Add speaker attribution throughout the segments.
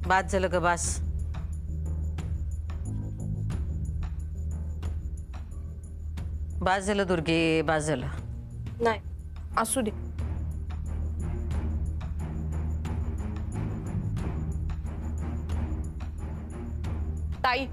Speaker 1: बास झालं ग बास. बास झालं दुर्गे, बास झालं.
Speaker 2: नाही असू दे. ताई,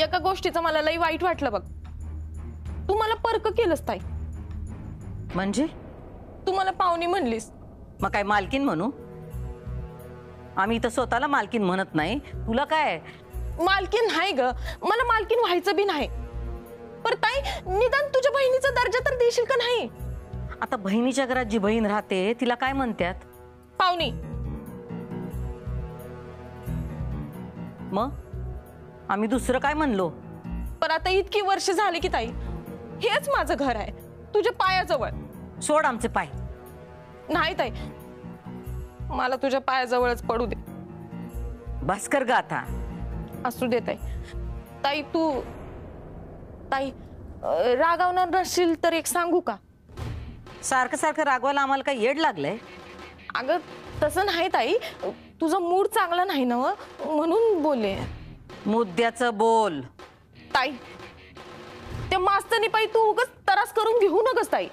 Speaker 2: एका गोष्टीचं मला लई वाईट वाटलं बघ. तू मला परक केलंस ताई.
Speaker 1: म्हणजे
Speaker 2: तू मला पाहुणी म्हणलीस.
Speaker 1: मग काय मालकीन म्हणू? आम्ही तर स्वतःला मालकीन म्हणत नाही. तुला काय
Speaker 2: मालकीन नाही ग, मला मालकीन व्हायचं बी नाही. पर ताई, निदान तुझ्या बहिणीचा दर्जा तर देशील का नाही?
Speaker 1: आता बहिणीच्या घरात जी बहीण राहते तिला काय म्हणतात?
Speaker 2: पाहुणी.
Speaker 1: मग आम्ही दुसरं काय म्हणलो?
Speaker 2: पण आता इतकी वर्ष झाली की ताई, हेच माझं घर आहे, तुझ्या पायाजवळ.
Speaker 1: सोड आमचे पाय.
Speaker 2: नाही ताई, मला तुझ्या पायाजवळच पडू दे.
Speaker 1: बस कर ग आता.
Speaker 2: असू दे ताई. ताई तू ताई रागावणार नसशील तर एक सांगू का?
Speaker 1: सारखं सारखं रागवायला आम्हाला काय येड लागलंय?
Speaker 2: अगं तसं नाही ताई, तुझा मूड चांगला नाही ना म्हणून बोलले.
Speaker 1: मुद्द्याचं बोल.
Speaker 2: ताई, त्या मास्तनी पायी तू उगाच त्रास करून घेऊ नकस ताई.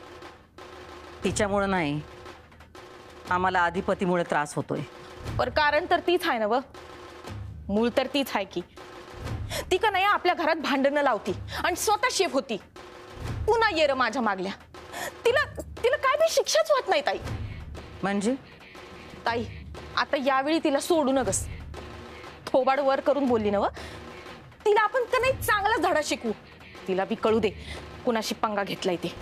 Speaker 1: तिच्यामुळे नाही, आम्हाला अधिपतीमुळे त्रास होतोय.
Speaker 2: पर कारण तर तीच आहे ना व, मूळ तर तीच आहे की. ती का नाही आपल्या घरात भांडणं लावती आणि स्वतः शेफ होती. पुन्हा ये र माझ्या मागल्या. तिला तिला काय बी शिक्षाच होत नाही ताई.
Speaker 1: म्हणजे
Speaker 2: ताई, आता यावेळी तिला सोडू नगस. थोबाड वर करून बोलली ना व, तिला आपण का नाही चांगला धडा शिकवू. तिला बी कळू दे कुणाशी पंगा घेतलाय ते.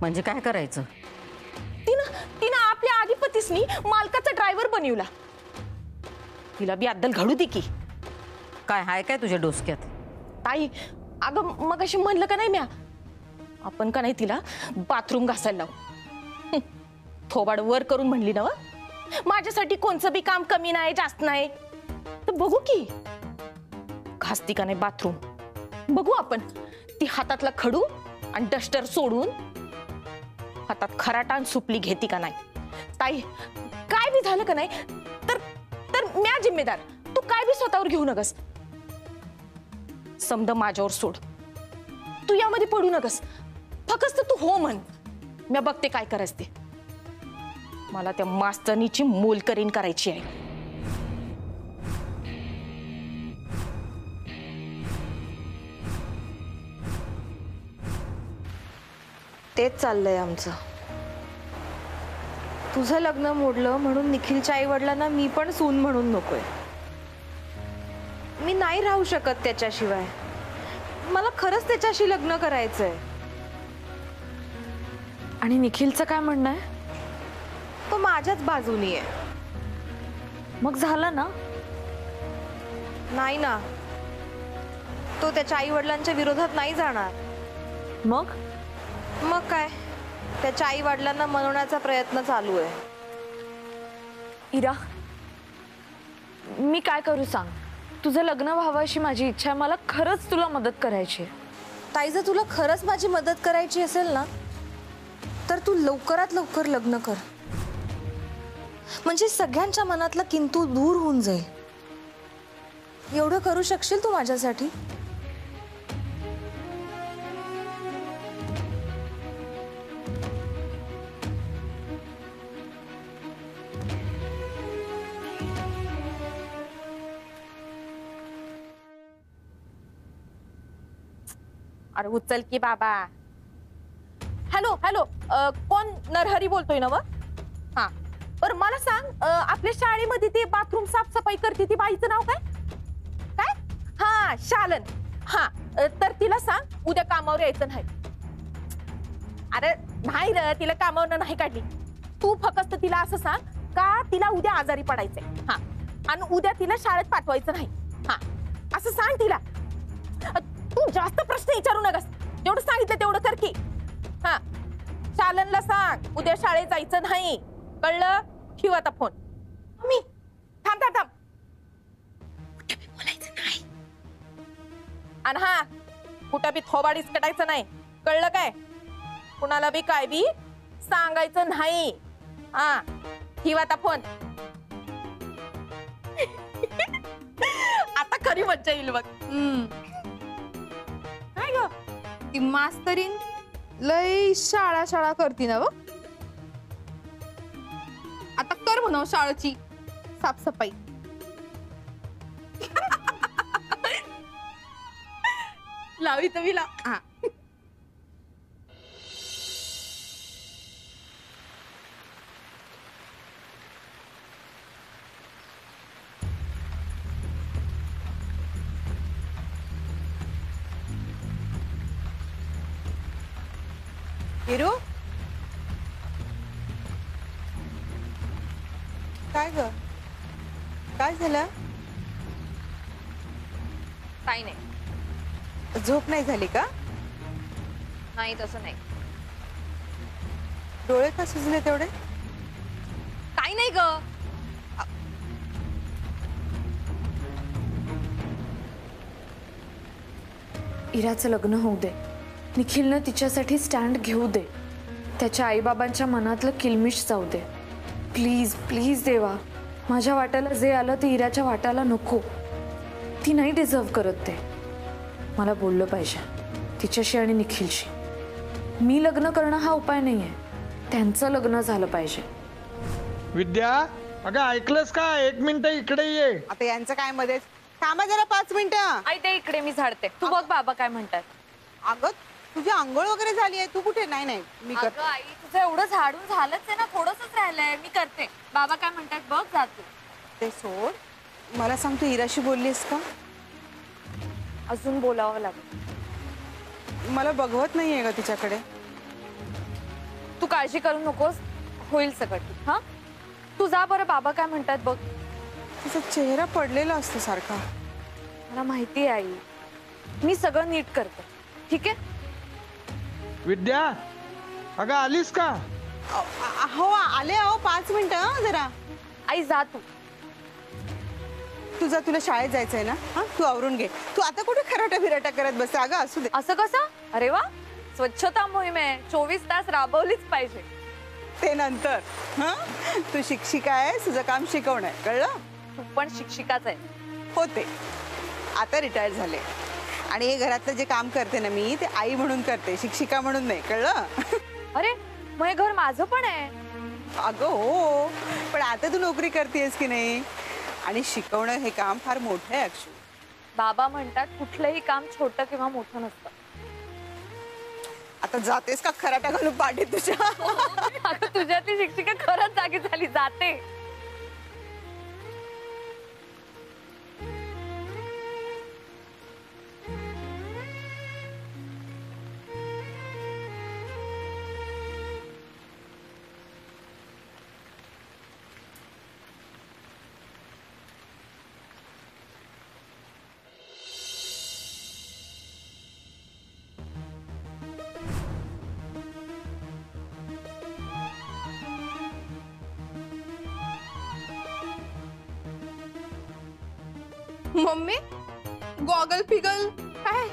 Speaker 1: म्हणजे काय करायचं?
Speaker 2: तिनं आपल्या अधिपतीसनी मालकाचा ड्रायव्हर बनवला. तिला बी अद्दल घडू दे की.
Speaker 1: काय हाय काय तुझ्या डोसक्यात?
Speaker 2: ताई, अगं मग अशी म्हणलं का नाही म्या, आपण का नाही तिला बाथरूम घासायला लावू. थोबाड वर करून म्हणली ना व, माझ्यासाठी कोणचं बी काम कमी नाही जास्त नाही. तर बघू की घासती का नाही बाथरूम. बघू आपण ती हातातला खडू आणि डस्टर सोडून हातात खराटा आणि सुपली घेती का नाही. ताई, काय बी झालं का नाही तर तर म्या जिम्मेदार. तू काय बी स्वतःवर घेऊ नकस. समद माझ्यावर सोड. तू यामध्ये पडू नकस. फक्त तू हो म्हण, म्या बघते काय करायचं ते. मला त्या मास्तनीची मोलकरीण करायची आहे.
Speaker 3: तेच चाललंय आमचं. तुझं लग्न मोडलं म्हणून निखिलच्या आई वडिलांना मी पण सून म्हणून नकोय. मी नाही राहू शकत त्याच्याशिवाय. मला खरंच त्याच्याशी लग्न करायचंय.
Speaker 2: आणि निखिलचं काय म्हणणं आहे?
Speaker 3: तो माझ्याच बाजूनी आहे.
Speaker 2: मग झालं ना?
Speaker 3: नाही ना, तो त्याच्या आई वडिलांच्या विरोधात नाही जाणार.
Speaker 2: मग
Speaker 3: काय, त्याच्या आई वडिलांना मनवण्याचा प्रयत्न चालू आहे.
Speaker 2: इरा, मी काय करू सांग? तुझं लग्न व्हावं अशी माझी इच्छा आहे. मला खरंच तुला मदत करायची आहे.
Speaker 3: ताई, जर तुला खरंच माझी मदत करायची असेल ना, तर तू लवकरात लवकर लग्न कर. म्हणजे सगळ्यांच्या मनातला किंतु दूर होऊन जाईल. एवढं करू शकशील तू माझ्यासाठी?
Speaker 2: अरे उचल की बाबा. हॅलो हॅलो, कोण नरहरी बोलतोय ना व? हा, बरं मला सांग, आपल्या शाळेमध्ये ते बाथरूम साफसफाई करते ती बाईचं नाव काय? काय? हा, शालन. हा, तर तिला सांग उद्या कामावर यायचं नाही. अरे नाही र, तिला कामावर नाही काढली. तू फक्त तिला असं सांग का तिला उद्या आजारी पडायचंय. हा, आणि उद्या तिला शाळेत पाठवायचं नाही. हा, असं सांग तिला. तू जास्त प्रश्न विचारू नकस. जेवढं सांगितलं तेवढं कर की. हा, शालनला सांग उद्या शाळेत जायचं नाही. कळलं? ठेव आता फोन. मी थांब थांब थांब. बोलायचं नाही. आणि हा, कुठं बी थोबाडीच कटायचं नाही. कळलं काय? कुणाला बी काय बी सांगायचं नाही. हा, ठेव आता फोन. भारी मज्जा येईल बघ.
Speaker 3: काय ग ती मास्तरीन लय शाळा करती ना व. आता कर म्हणाव शाळेची साफसफाई.
Speaker 2: लावी तुम्ही लाव.
Speaker 3: हा
Speaker 4: हिरू काय ग काय झालं?
Speaker 3: काही नाही.
Speaker 4: झोप नाही झाली का?
Speaker 3: नाही तसं नाही.
Speaker 4: डोळे का सुजले तेवढे?
Speaker 3: काही नाही ग.
Speaker 5: इराचं लग्न होऊ दे. निखिलनं तिच्यासाठी स्टँड घेऊ दे. त्याच्या आईबाबांच्या मनातलं किलमिश जाऊ दे. प्लीज प्लीज देवा, माझ्या वाट्याला जे आलं ते इराच्या वाट्याला नको. ती नाही डिझर्व करत ते. मला बोललं पाहिजे तिच्याशी आणि निखिलशी. मी लग्न करणं हा उपाय नाहीये. त्यांचं लग्न झालं पाहिजे.
Speaker 6: विद्या, अगं ऐकलंस का? 1 मिनिट इकडे ये.
Speaker 4: आता यांचं काय मध्येच? थांबा जरा 5 मिनिटं.
Speaker 3: आई ते इकडे मी झाडते. तू बघ बाबा काय म्हणतात.
Speaker 4: अगं तुझी आंघोळ वगैरे झाली आहे, तू कुठे? नाही नाही मी कर.
Speaker 3: अगं आई तुझं एवढं झाडून झालंच आहे ना, थोडंसच राहिलंय. मी करते. बाबा काय म्हणतात बघ जा तू.
Speaker 4: ते सोड. मला सांग, तू इराशी बोललीस का?
Speaker 3: अजून बोलावं लागेल.
Speaker 4: मला बघवत नाहीये का तिच्याकडे?
Speaker 3: तू काळजी करू नकोस, होईल सगळं ठीक. हा तू जा बरं. बाबा काय म्हणतात बघ.
Speaker 4: तिचा चेहरा पडलेला असतो सारखा.
Speaker 3: मला माहिती आहे आई, मी सगळं नीट करते ठीक आहे.
Speaker 6: विद्या, अगं आलीस का?
Speaker 4: हो आले. अहो 5 मिनिटं जरा.
Speaker 3: आई जा तू.
Speaker 4: तुझा तुला शाळेत जायचंय ना? हा तू आवरून घे. तू आता कुठे खराटा बिराटा करत बस. अगं असू दे.
Speaker 3: असं कसं? अरे वा, स्वच्छता मोहीम आहे, 24 तास राबवलीच पाहिजे.
Speaker 4: ते नंतर. हा तू शिक्षिका आहे, तुझं काम शिकवणं आहे, कळलं?
Speaker 3: तू पण शिक्षिकाच आहे.
Speaker 4: होते, आता रिटायर झाले. आणि हे घरातलं जे काम करते ना मी, ते आई म्हणून करते, शिक्षिका म्हणून नाही, कळलं?
Speaker 3: अरे मग हे घर माझं पण आहे.
Speaker 4: अगं हो, पण आता तू नोकरी करतेस की नाही? आणि शिकवणं हे काम फार मोठं आहे अक्षु.
Speaker 3: बाबा म्हणतात कुठलंही काम छोटं किंवा मोठं नसतं.
Speaker 4: आता जातेस का खराटा घालून पाठी तुझ्या?
Speaker 3: आता तुझ्यातली शिक्षिका खरंच जागी झाली. जाते.
Speaker 2: मम्मी गॉगल फिगल काय?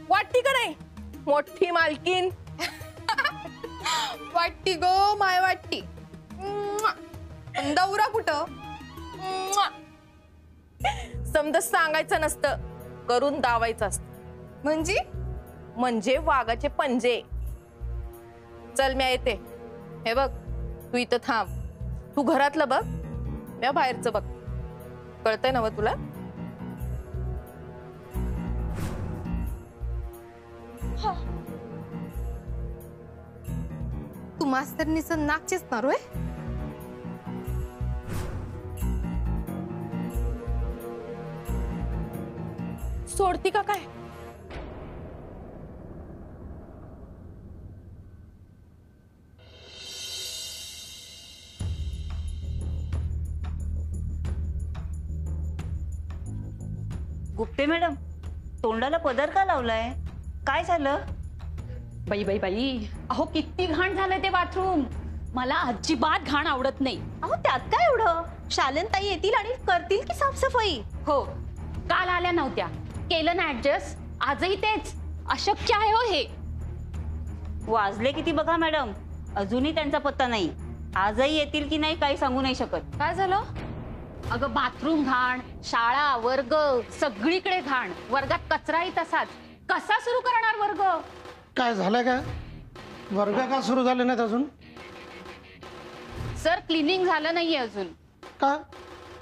Speaker 2: वाटती का नाही मोठी मालकीन?
Speaker 3: वाटती गो माय वाटती. दौरा कुठं?
Speaker 2: समजा सांगायचं नसतं, करून दावायचं असतं. म्हणजे वाघाचे पंजे. चल मी येते. हे बघ तू इथं थांब. तू घरातलं बघ, मी बाहेरचं बघ. कळतंय ना तुला?
Speaker 3: तू मास्तरनीचं नाक चेचणार होय?
Speaker 2: सोडती का काय?
Speaker 1: गुप्ते मॅडम, तोंडाला पदर का लावलाय? काय झालं?
Speaker 7: बाई बाई बाई, अहो किती घाण झालंय ते बाथरूम. मला अजिबात घाण आवडत नाही.
Speaker 8: अहो त्यात काय एवढं? शालनताई येतील आणि करतील की साफसफाई.
Speaker 7: हो, काल आल्या नव्हत्या, केलं ना ऍडजस्ट. आजही तेच. अशक्य आहे हो हे.
Speaker 1: वाजले किती बघा मॅडम.
Speaker 9: अजूनही त्यांचा पत्ता नाही. आजही येतील की नाही काही सांगू नाही शकत.
Speaker 3: काय झालं?
Speaker 7: अगं बाथरूम घाण, शाळा, वर्ग सगळीकडे घाण, वर्गात कचराही तसाच. कसा सुरू करणार वर्ग?
Speaker 6: काय झालंय काय? वर्ग का सुरू झाले नाहीत अजून?
Speaker 7: सर क्लिनिंग झालं नाहीये अजून.
Speaker 6: का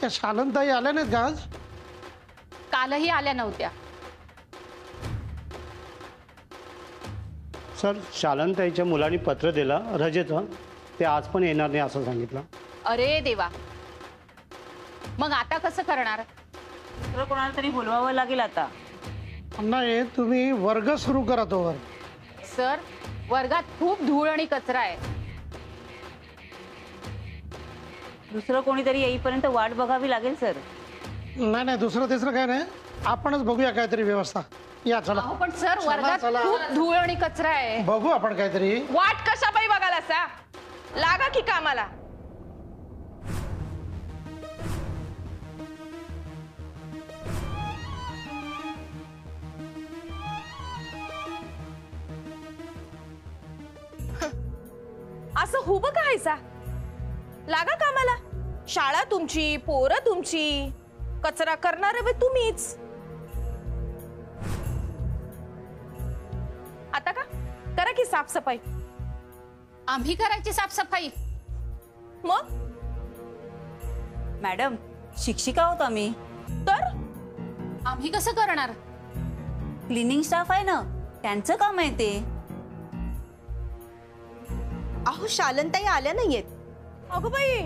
Speaker 6: त्या शालनताई आल्या नाहीत का आज?
Speaker 7: कालही आल्या नव्हत्या.
Speaker 10: सर शालनताईच्या मुलांनी पत्र दिलं रजेचं, ते आज पण येणार नाही असं सांगितलं.
Speaker 7: अरे देवा, मग आता कसं करणार?
Speaker 9: दुसरं कोणाला तरी बोलवावं लागेल आता.
Speaker 6: नाही, तुम्ही वर्ग सुरू करा तोवर.
Speaker 7: सर वर्गात खूप धूळ आणि कचरा आहे.
Speaker 9: दुसरं कोणीतरी येईपर्यंत वाट बघावी लागेल सर.
Speaker 6: नाही नाही, दुसरं तिसरं काय नाही, आपणच बघूया काहीतरी व्यवस्था. या चला.
Speaker 7: अहो पण सर वर्गात
Speaker 6: चला.
Speaker 7: खूप धूळ आणि कचरा आहे.
Speaker 6: बघू आपण काहीतरी.
Speaker 2: वाट कशा बाई बघायला सा? लागा की कामाला. असं हुब कायचा? लागा कामाला. शाळा तुमची, पोरं तुमची, कचरा करणारे वे तुम्हीच. आता का करा की साफसफाई.
Speaker 7: आम्ही करायची साफसफाई?
Speaker 2: मग
Speaker 9: मॅडम शिक्षिका आहोत आम्ही.
Speaker 2: तर
Speaker 7: आम्ही कसं करणार?
Speaker 9: क्लिनिंग स्टाफ आहे ना, त्यांचं काम आहे ते.
Speaker 8: अहो शालनताई आल्या नाहीयेत.
Speaker 2: अगं बाई,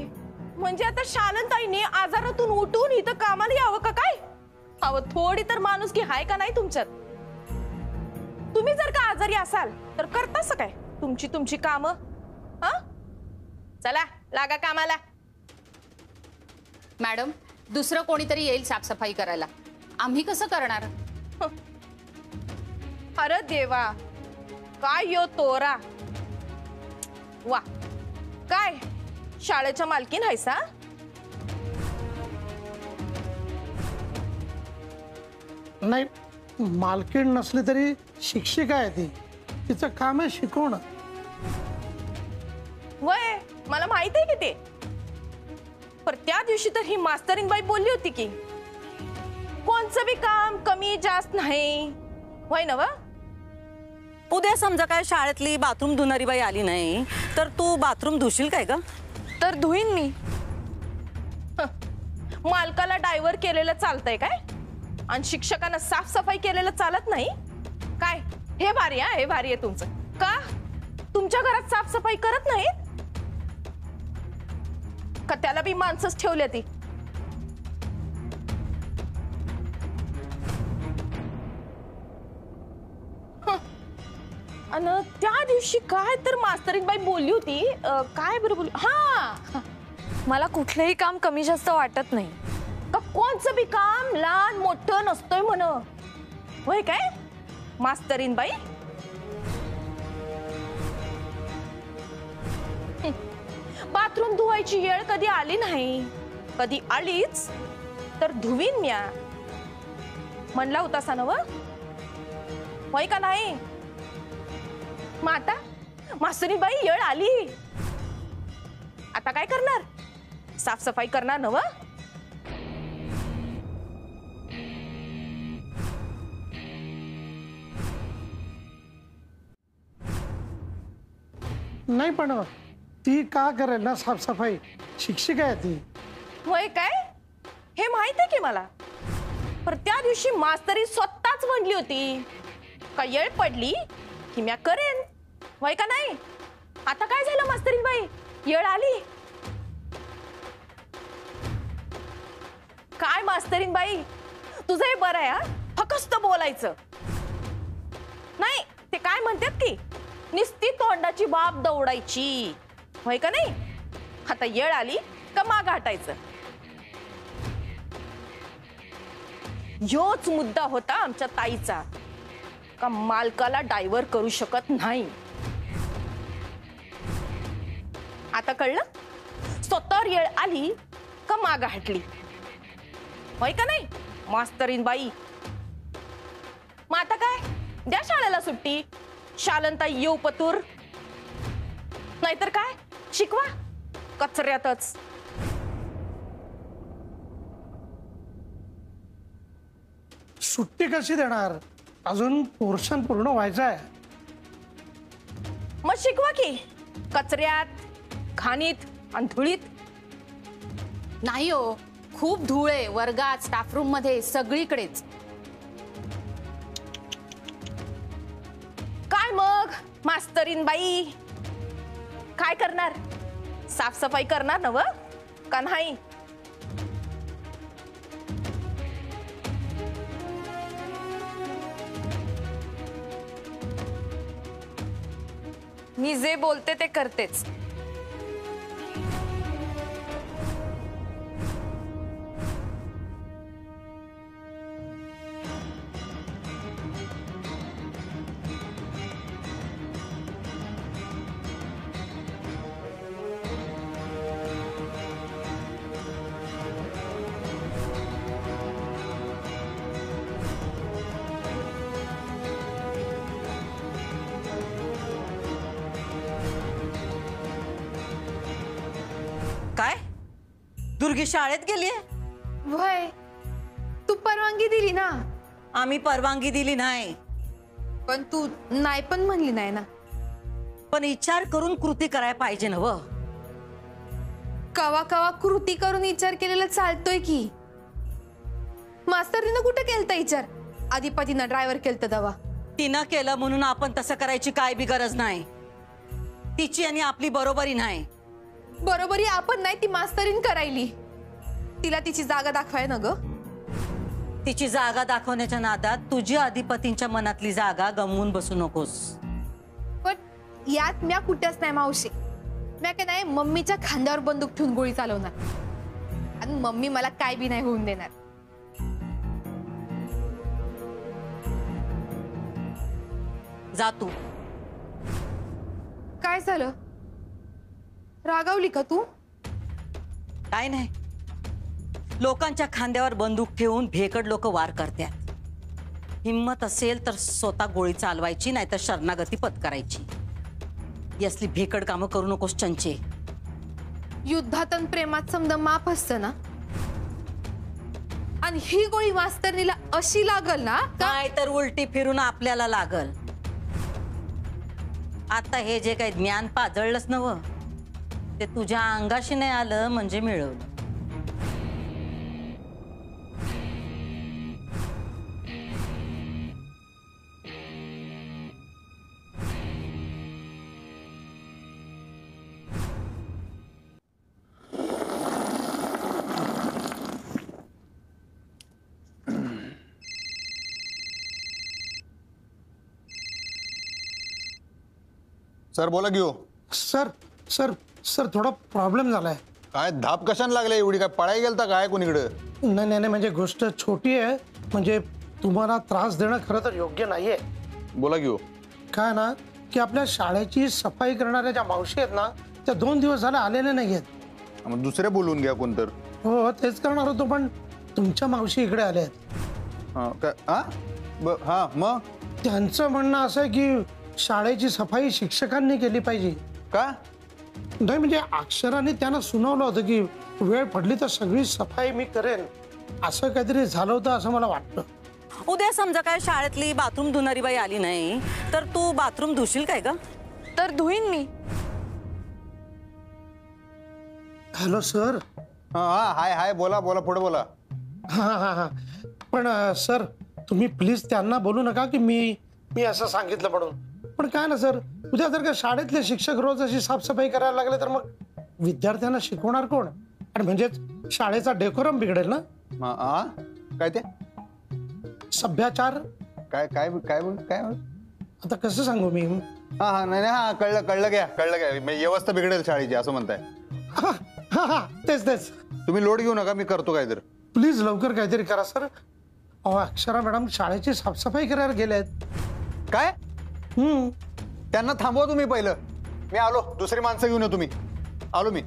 Speaker 2: म्हणजे आता शालनताईने आजारातून उठून इथं कामाला यावं का काय? अहो थोडी तर माणुसकी हाय का नाही तुमच्यात? तुम्ही जर का आजारी असाल तर करतास काय तुमची तुमची कामं? हा, चला लागा कामाला.
Speaker 7: मॅडम दुसरं कोणीतरी येईल साफसफाई करायला. आम्ही कसं करणार?
Speaker 2: अरे देवा, काय यो तोरा. वा, काय शाळेच्या मालकीन आहेसा?
Speaker 6: नाही, मालकीण नसली तरी शिक्षिका आहे ती. तिचं काम आहे शिकवणं.
Speaker 2: वय मला माहित आहे की ते. पर त्या दिवशी तर ही मास्तरीन बाई बोलली होती की कोणचं बी काम कमी जास्त नाही, वय ना व?
Speaker 1: उद्या समजा काय शाळेतली बाथरूम धुणारी बाई आली नाही तर तू बाथरूम धुशील काय ग?
Speaker 5: तर धुईन मी.
Speaker 2: मालकाला डायव्हर केलेलं चालतंय काय? आणि शिक्षकांना साफसफाई केलेलं चालत नाही काय? हे भारी, हा हे भारी आहे तुमचं. का तुमच्या घरात साफसफाई करत नाहीत का? त्याला बी माणसंच ठेवली ती. आणि त्या दिवशी काय तर मास्तरीन बाई बोलली होती, काय बरं बोलली? हा,
Speaker 5: मला कुठलंही काम कमी जास्त वाटत नाही.
Speaker 2: का कोणचं बी काम लहान मोठं नसतोय म्हण, होय काय मास्तरीन बाई? बाथरूम धुवायची वेळ कधी आली नाही. कधी आलीच तर धुवीन म्या म्हणला होता सा नव, होय का नाही? मग आता मास्तरीन बाई येळ आली, आता काय करणार? साफसफाई करणार नव?
Speaker 6: नाही पण ती का करेल ना साफसफाई? शिक्षिका आहे ती.
Speaker 2: होय काय? हे माहित आहे की मला. पर त्या दिवशी मास्तरी स्वतःच म्हणली होती का येळ पडली की म्या करेन, होय का नाही? आता काय झालं मास्तरीन बाई? येळ आली काय मास्तरीन बाई? तुझं हे बरं आहे, हा फकस्त बोलायचं नाही. ते काय म्हणतात की निस्ती तोंडाची बाब दौडायची, होय का नाही? आता येळ आली का माग हटायचं. योच मुद्दा होता आमच्या ताईचा, का मालकाला डायव्हर करू शकत नाही. आता कळलं? स्वतःवर येळ आली का माग हटली, होय का नाही मास्तरीन बाई? मग आता काय, द्या शाळेला सुट्टी. शालनताई येऊ पतूर. नाहीतर काय शिकवा कचऱ्यातच.
Speaker 6: सुट्टी कशी देणार? अजून पोर्शन पूर्ण व्हायचं आहे.
Speaker 2: मग शिकवा की कचऱ्यात, घाणीत आणि धुळीत.
Speaker 7: नाही हो, खूप धूळ आहे वर्गात, स्टाफ रूम मध्ये, सगळीकडेच.
Speaker 2: काय मग मास्तरीन बाई काय करणार? साफसफाई करणार नव का नाही?
Speaker 5: मी जे बोलते ते करतेच.
Speaker 1: काय दुर्गी शाळेत गेलीये?
Speaker 5: वय तू परवानगी दिली ना.
Speaker 1: आम्ही परवानगी दिली नाही,
Speaker 5: पण तू नाही पण म्हणली नाही ना.
Speaker 1: पण विचार करून कृती करायला पाहिजे ना. व
Speaker 5: कवा कवा कृती करून विचार केलेला चालतोय की. मास्तरीनं कुठं केलता विचार? आधीपातीनं ड्रायव्हर केलता दवा.
Speaker 1: तिनं केलं म्हणून आपण तसं करायची काय बी गरज नाही. तिची आणि आपली बरोबरी नाही.
Speaker 5: बरोबरी आपण नाही, ती मास्तरीन करायली. तिला तिची जागा दाखवाय ना ग.
Speaker 1: तिची जागा दाखवण्याच्या नादात तुझी अधिपतींच्या मनातली जागा गमवून बसू नकोस.
Speaker 5: पण यात म्या कुठेच नाही मावशी. म्या काय नाही मम्मीच्या खांद्यावर बंदूक ठेवून गोळी चालवणार, आणि मम्मी मला काय बी नाही होऊन देणार.
Speaker 1: जा तू.
Speaker 5: काय झालं? रागावली का तू?
Speaker 1: काय नाही, लोकांच्या खांद्यावर बंदूक ठेवून भेकड लोक वार करतात. हिम्मत असेल तर स्वतः गोळी चालवायची, नाहीतर शरणागती पत्करायची. असली भेकड कामं करू नकोस चंचे.
Speaker 5: युद्धात आणि प्रेमात समजा माप असतं ना. आणि ही गोळी मास्तरनीला अशी लागल ना,
Speaker 1: काय तर उलटी फिरून आपल्याला लागल. आता हे जे काही ज्ञान पाजळलंच नव, ते तुझ्या अंगाशी नाही आलं म्हणजे मिळवलं.
Speaker 11: सर बोला घेऊ.
Speaker 6: सर सर सर थोडा प्रॉब्लेम झालाय.
Speaker 11: काय धाप कशाने लागले एवढी? काय पळाई गेलता काय कोणीकडे?
Speaker 6: नाही नाही म्हणजे गोष्ट छोटी आहे. म्हणजे तुम्हाला त्रास देणं खरं तर योग्य नाहीये.
Speaker 11: बोला घेऊ.
Speaker 6: काय ना की आपल्या शाळेची सफाई करणाऱ्या ज्या मावशी आहेत ना, त्या 2 दिवस झाले आलेल्या नाही आहेत.
Speaker 11: मग दुसरे बोलवून घ्या कोणतर.
Speaker 6: हो तेच करणार होतो, पण तुमच्या मावशी इकडे आल्या आहेत.
Speaker 11: हा मग
Speaker 6: त्यांचं म्हणणं असं आहे की शाळेची सफाई शिक्षकांनी केली पाहिजे.
Speaker 11: का?
Speaker 6: नाही म्हणजे अक्षराने त्यांना सुनावलं होतं की वेळ पडली तर सगळी सफाई मी करेन, असं काहीतरी झालं होतं असं मला वाटतं.
Speaker 1: उद्या समजा काय शाळेतली बाथरूम धुणारी बाई आली नाही तर तू बाथरूम धुशील काय ग?
Speaker 5: तर धुईन मी.
Speaker 6: Hello sir.
Speaker 11: हा हाय हाय बोला बोला पुढे बोला.
Speaker 6: हा हा हा पण सर तुम्ही प्लीज त्यांना बोलू नका की मी असं सांगितलं म्हणून. पण काय ना सर, उद्या जर का शाळेतले शिक्षक रोज अशी साफसफाई करायला लागले तर मग विद्यार्थ्यांना शिकवणार कोण? आणि म्हणजेच शाळेचा डेकोरम बिघडेल ना.
Speaker 11: काय ते
Speaker 6: सभ्याचार
Speaker 11: काय काय काय काय
Speaker 6: आता कसं सांगू मी.
Speaker 11: हा हा नाही हा कळलं कळलं घ्या कळलं घ्या. व्यवस्था बिघडेल शाळेची असं म्हणताय.
Speaker 6: हा हा तेच तेच.
Speaker 11: तुम्ही लोड घेऊ नका, मी करतो काहीतरी.
Speaker 6: प्लीज लवकर काहीतरी करा सर. अक्षरा मॅडम शाळेची साफसफाई करायला गेल्यात.
Speaker 11: काय? त्यांना थांबवा तुम्ही पहिलं. मी आलो, दुसरी माणसं घेऊन या तुम्ही. आलो मी.